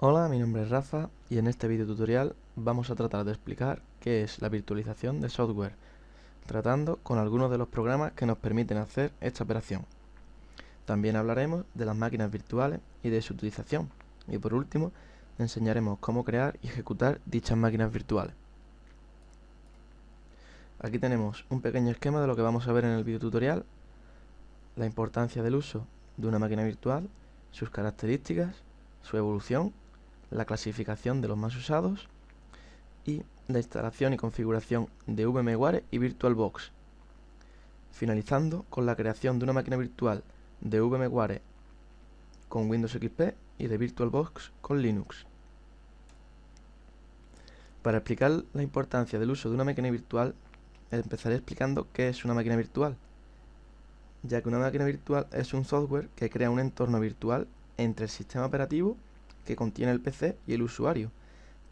Hola, mi nombre es Rafa y en este video tutorial vamos a tratar de explicar qué es la virtualización de software, tratando con algunos de los programas que nos permiten hacer esta operación. También hablaremos de las máquinas virtuales y de su utilización, y por último enseñaremos cómo crear y ejecutar dichas máquinas virtuales. Aquí tenemos un pequeño esquema de lo que vamos a ver en el video tutorial: la importancia del uso de una máquina virtual, sus características, su evolución, la clasificación de los más usados y la instalación y configuración de VMware y VirtualBox, finalizando con la creación de una máquina virtual de VMware con Windows XP y de VirtualBox con Linux. Para explicar la importancia del uso de una máquina virtual, empezaré explicando qué es una máquina virtual, ya que una máquina virtual es un software que crea un entorno virtual entre el sistema operativo que contiene el PC y el usuario,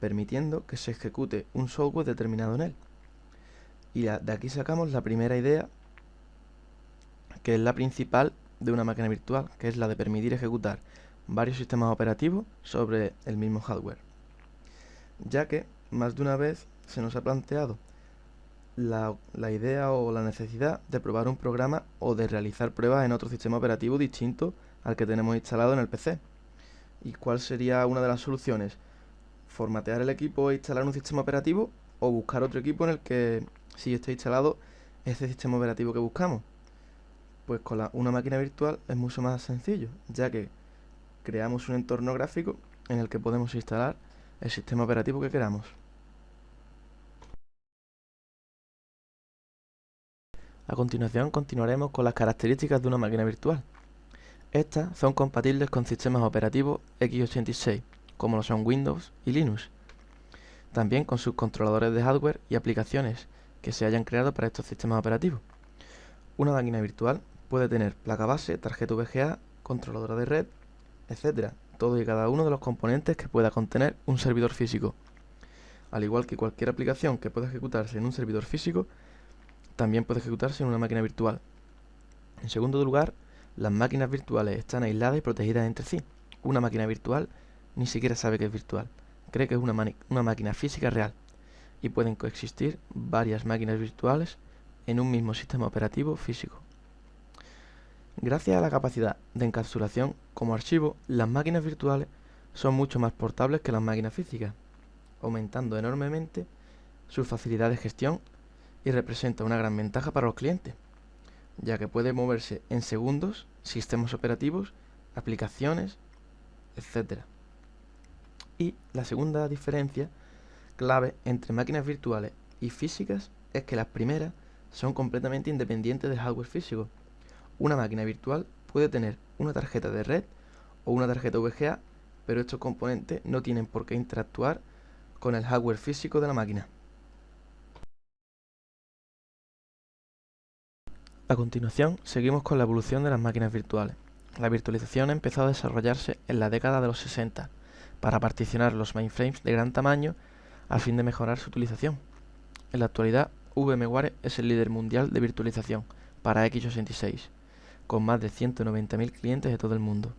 permitiendo que se ejecute un software determinado en él. Y de aquí sacamos la primera idea, que es la principal de una máquina virtual, que es la de permitir ejecutar varios sistemas operativos sobre el mismo hardware. Ya que más de una vez se nos ha planteado la idea o la necesidad de probar un programa o de realizar pruebas en otro sistema operativo distinto al que tenemos instalado en el PC. ¿Y cuál sería una de las soluciones? Formatear el equipo e instalar un sistema operativo, o buscar otro equipo en el que sí esté instalado ese sistema operativo que buscamos. Pues con una máquina virtual es mucho más sencillo, ya que creamos un entorno gráfico en el que podemos instalar el sistema operativo que queramos. A continuación continuaremos con las características de una máquina virtual. Estas son compatibles con sistemas operativos x86, como lo son Windows y Linux, también con sus controladores de hardware y aplicaciones que se hayan creado para estos sistemas operativos. Una máquina virtual puede tener placa base, tarjeta VGA, controladora de red, etc. Todo y cada uno de los componentes que pueda contener un servidor físico. Al igual que cualquier aplicación que pueda ejecutarse en un servidor físico, también puede ejecutarse en una máquina virtual. En segundo lugar, las máquinas virtuales están aisladas y protegidas entre sí. Una máquina virtual ni siquiera sabe que es virtual, cree que es una máquina física real, y pueden coexistir varias máquinas virtuales en un mismo sistema operativo físico. Gracias a la capacidad de encapsulación como archivo, las máquinas virtuales son mucho más portables que las máquinas físicas, aumentando enormemente su facilidad de gestión, y representa una gran ventaja para los clientes, ya que puede moverse en segundos sistemas operativos, aplicaciones, etc. Y la segunda diferencia clave entre máquinas virtuales y físicas es que las primeras son completamente independientes del hardware físico. Una máquina virtual puede tener una tarjeta de red o una tarjeta VGA, pero estos componentes no tienen por qué interactuar con el hardware físico de la máquina. A continuación, seguimos con la evolución de las máquinas virtuales. La virtualización empezó a desarrollarse en la década de los 60 para particionar los mainframes de gran tamaño a fin de mejorar su utilización. En la actualidad, VMware es el líder mundial de virtualización para x86, con más de 190.000 clientes de todo el mundo.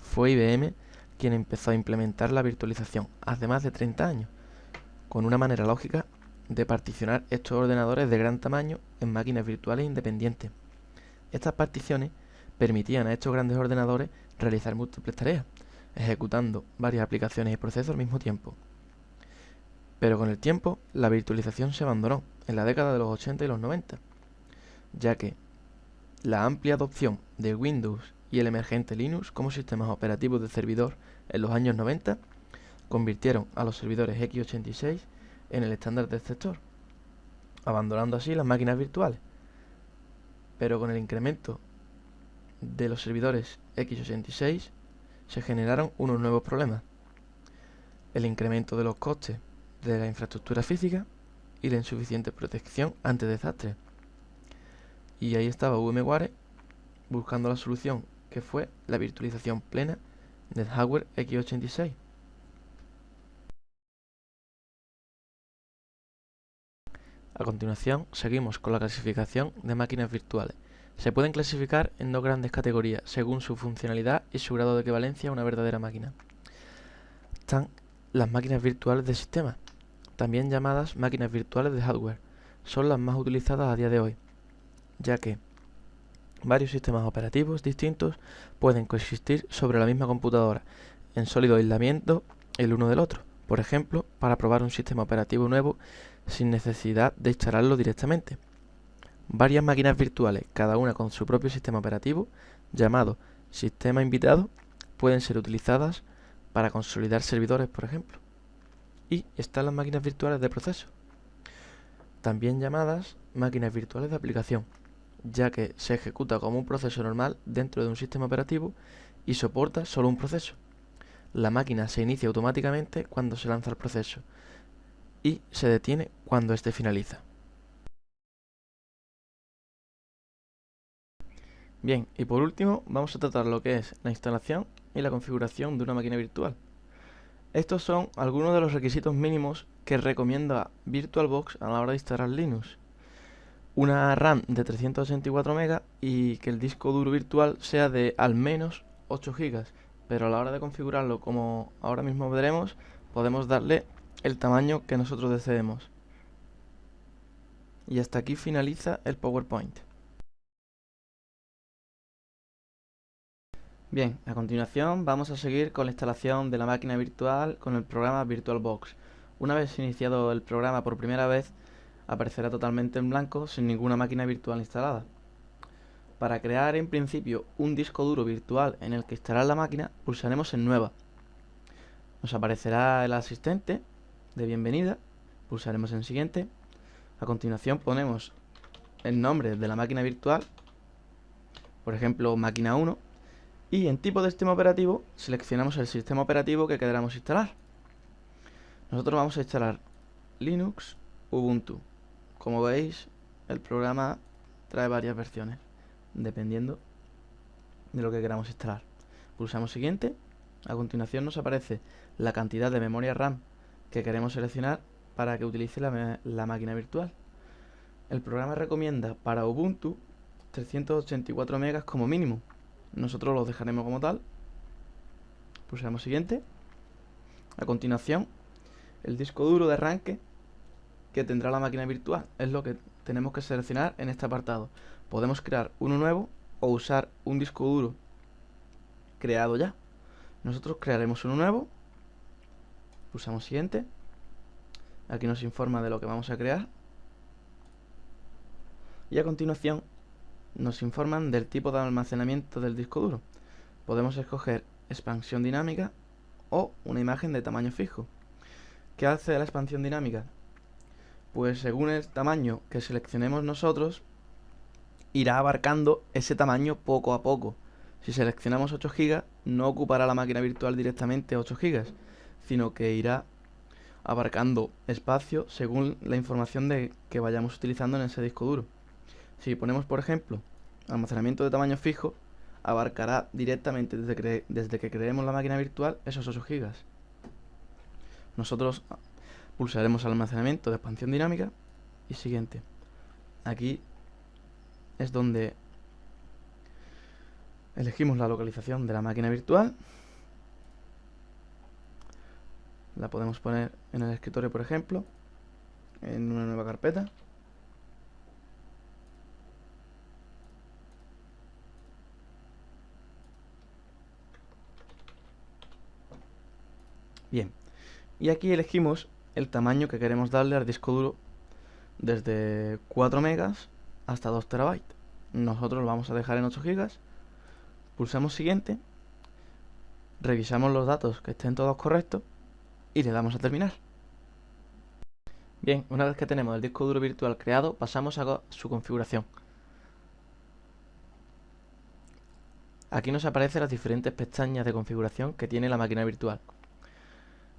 Fue IBM quien empezó a implementar la virtualización hace más de 30 años, con una manera lógica de particionar estos ordenadores de gran tamaño en máquinas virtuales independientes. Estas particiones permitían a estos grandes ordenadores realizar múltiples tareas, ejecutando varias aplicaciones y procesos al mismo tiempo. Pero con el tiempo, la virtualización se abandonó en la década de los 80 y los 90, ya que la amplia adopción de Windows y el emergente Linux como sistemas operativos de servidor en los años 90 convirtieron a los servidores x86 en el estándar del sector, abandonando así las máquinas virtuales. Pero con el incremento de los servidores x86 se generaron unos nuevos problemas: el incremento de los costes de la infraestructura física y la insuficiente protección ante desastres. Y ahí estaba VMware buscando la solución, que fue la virtualización plena del hardware x86. A continuación, seguimos con la clasificación de máquinas virtuales. Se pueden clasificar en dos grandes categorías, según su funcionalidad y su grado de equivalencia a una verdadera máquina. están las máquinas virtuales de sistema, también llamadas máquinas virtuales de hardware. Son las más utilizadas a día de hoy, ya que varios sistemas operativos distintos pueden coexistir sobre la misma computadora, en sólido aislamiento el uno del otro. Por ejemplo, para probar un sistema operativo nuevo sin necesidad de instalarlo directamente. Varias máquinas virtuales, cada una con su propio sistema operativo, llamado sistema invitado, pueden ser utilizadas para consolidar servidores, por ejemplo. Y están las máquinas virtuales de proceso, también llamadas máquinas virtuales de aplicación, ya que se ejecuta como un proceso normal dentro de un sistema operativo y soporta solo un proceso. La máquina se inicia automáticamente cuando se lanza el proceso y se detiene cuando éste finaliza. Bien, y por último vamos a tratar lo que es la instalación y la configuración de una máquina virtual. Estos son algunos de los requisitos mínimos que recomienda VirtualBox a la hora de instalar Linux. Una RAM de 384 MB y que el disco duro virtual sea de al menos 8 GB, pero a la hora de configurarlo, como ahora mismo veremos, podemos darle el tamaño que nosotros deseemos. Y hasta aquí finaliza el PowerPoint. Bien, a continuación vamos a seguir con la instalación de la máquina virtual con el programa VirtualBox. Una vez iniciado el programa por primera vez, aparecerá totalmente en blanco sin ninguna máquina virtual instalada. Para crear en principio un disco duro virtual en el que instalar la máquina, pulsaremos en Nueva. Nos aparecerá el asistente de bienvenida, pulsaremos en Siguiente. A continuación ponemos el nombre de la máquina virtual, por ejemplo máquina 1, y en tipo de sistema operativo seleccionamos el sistema operativo que queramos instalar. Nosotros vamos a instalar Linux Ubuntu. Como veis, el programa trae varias versiones, dependiendo de lo que queramos instalar. Pulsamos Siguiente. A continuación nos aparece la cantidad de memoria RAM que queremos seleccionar para que utilice la máquina virtual. El programa recomienda para Ubuntu 384 MB como mínimo. Nosotros los dejaremos como tal. Pulsamos Siguiente. A continuación, el disco duro de arranque que tendrá la máquina virtual es lo que tenemos que seleccionar en este apartado. Podemos crear uno nuevo o usar un disco duro creado ya. Nosotros crearemos uno nuevo. Pulsamos Siguiente. Aquí nos informa de lo que vamos a crear. Y a continuación nos informan del tipo de almacenamiento del disco duro. Podemos escoger expansión dinámica o una imagen de tamaño fijo. ¿Qué hace la expansión dinámica? Pues según el tamaño que seleccionemos nosotros, irá abarcando ese tamaño poco a poco. Si seleccionamos 8 GB, no ocupará la máquina virtual directamente 8 GB, sino que irá abarcando espacio según la información que vayamos utilizando en ese disco duro. Si ponemos, por ejemplo, almacenamiento de tamaño fijo, abarcará directamente desde que creemos la máquina virtual esos 8 GB. Nosotros pulsaremos almacenamiento de expansión dinámica y Siguiente. Aquí es donde elegimos la localización de la máquina virtual. La podemos poner en el escritorio, por ejemplo, en una nueva carpeta. Bien, y aquí elegimos el tamaño que queremos darle al disco duro, desde 4 megas hasta 2 terabytes. Nosotros lo vamos a dejar en 8 gigas. Pulsamos Siguiente, revisamos los datos que estén todos correctos y le damos a terminar. Bien, una vez que tenemos el disco duro virtual creado, pasamos a su configuración. Aquí nos aparecen las diferentes pestañas de configuración que tiene la máquina virtual.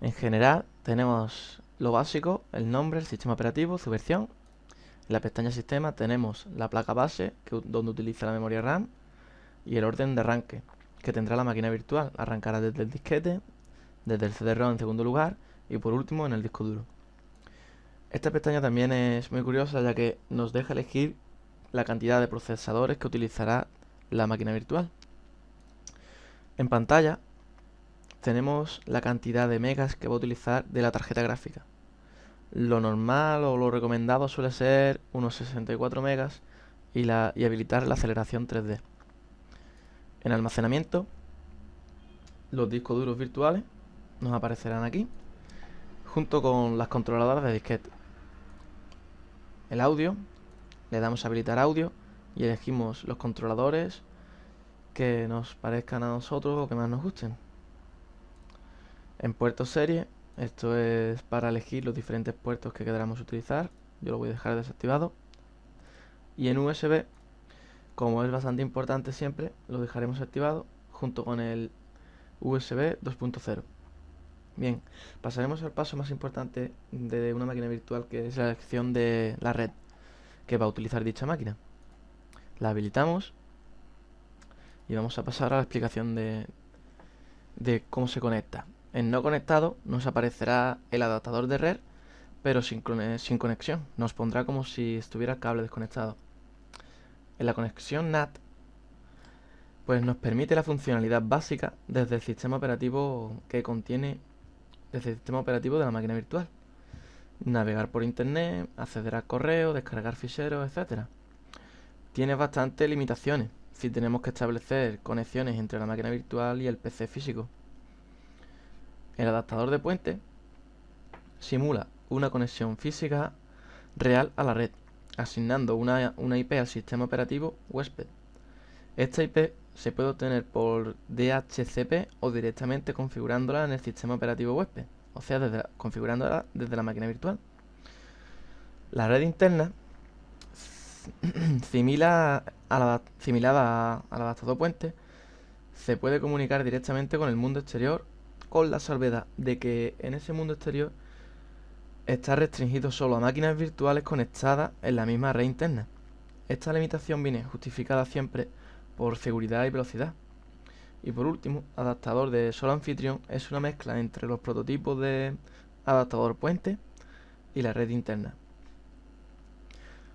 En general tenemos lo básico, el nombre, el sistema operativo, su versión. En la pestaña Sistema tenemos la placa base, donde utiliza la memoria RAM, y el orden de arranque que tendrá la máquina virtual. Arrancará desde el disquete, desde el CD-ROM en segundo lugar y por último en el disco duro. Esta pestaña también es muy curiosa, ya que nos deja elegir la cantidad de procesadores que utilizará la máquina virtual. En pantalla tenemos la cantidad de megas que va a utilizar de la tarjeta gráfica. Lo normal o lo recomendado suele ser unos 64 megas y habilitar la aceleración 3D. En almacenamiento, los discos duros virtuales nos aparecerán aquí, junto con las controladoras de disquete. El audio, le damos a habilitar audio y elegimos los controladores que nos parezcan a nosotros o que más nos gusten. En puertos serie, esto es para elegir los diferentes puertos que queramos utilizar. Yo lo voy a dejar desactivado. Y en USB, como es bastante importante siempre, lo dejaremos activado junto con el USB 2.0. Bien, pasaremos al paso más importante de una máquina virtual, que es la elección de la red que va a utilizar dicha máquina. La habilitamos y vamos a pasar a la explicación de cómo se conecta. En no conectado nos aparecerá el adaptador de red, pero sin conexión. Nos pondrá como si estuviera el cable desconectado. En la conexión NAT, pues nos permite la funcionalidad básica desde el sistema operativo desde el sistema operativo de la máquina virtual. Navegar por internet, acceder al correo, descargar ficheros, etc. Tiene bastantes limitaciones si tenemos que establecer conexiones entre la máquina virtual y el PC físico. El adaptador de puente simula una conexión física real a la red, asignando una IP al sistema operativo huésped. Esta IP se puede obtener por DHCP o directamente configurándola en el sistema operativo huésped, o sea, configurándola desde la máquina virtual. La red interna, similada al adaptador puente, se puede comunicar directamente con el mundo exterior, con la salvedad de que en ese mundo exterior está restringido solo a máquinas virtuales conectadas en la misma red interna. Esta limitación viene justificada siempre por seguridad y velocidad. Y por último, adaptador de solo anfitrión es una mezcla entre los prototipos de adaptador puente y la red interna.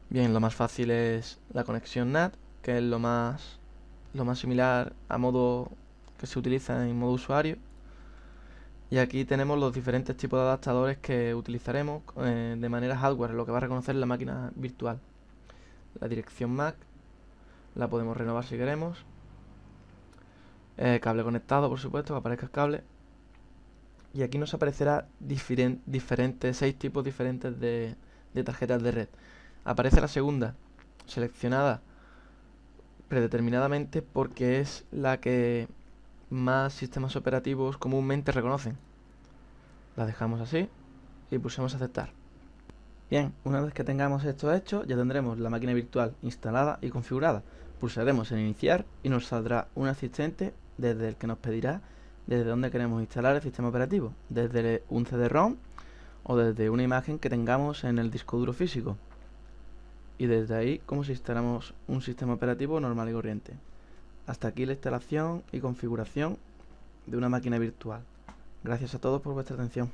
Bien, lo más fácil es la conexión NAT, que es lo más similar a modo que se utiliza en modo usuario. Y aquí tenemos los diferentes tipos de adaptadores que utilizaremos de manera hardware, lo que va a reconocer la máquina virtual. La dirección MAC la podemos renovar si queremos. Cable conectado, por supuesto, que aparezca el cable. Y aquí nos aparecerá 6 tipos diferentes de tarjetas de red. Aparece la segunda, seleccionada predeterminadamente porque es la que más sistemas operativos comúnmente reconocen. La dejamos así y pulsamos aceptar. Bien, una vez que tengamos esto hecho, ya tendremos la máquina virtual instalada y configurada. Pulsaremos en iniciar y nos saldrá un asistente desde el que nos pedirá desde dónde queremos instalar el sistema operativo, desde un CD-ROM o desde una imagen que tengamos en el disco duro físico. Y desde ahí, como si instalamos un sistema operativo normal y corriente. Hasta aquí la instalación y configuración de una máquina virtual. Gracias a todos por vuestra atención.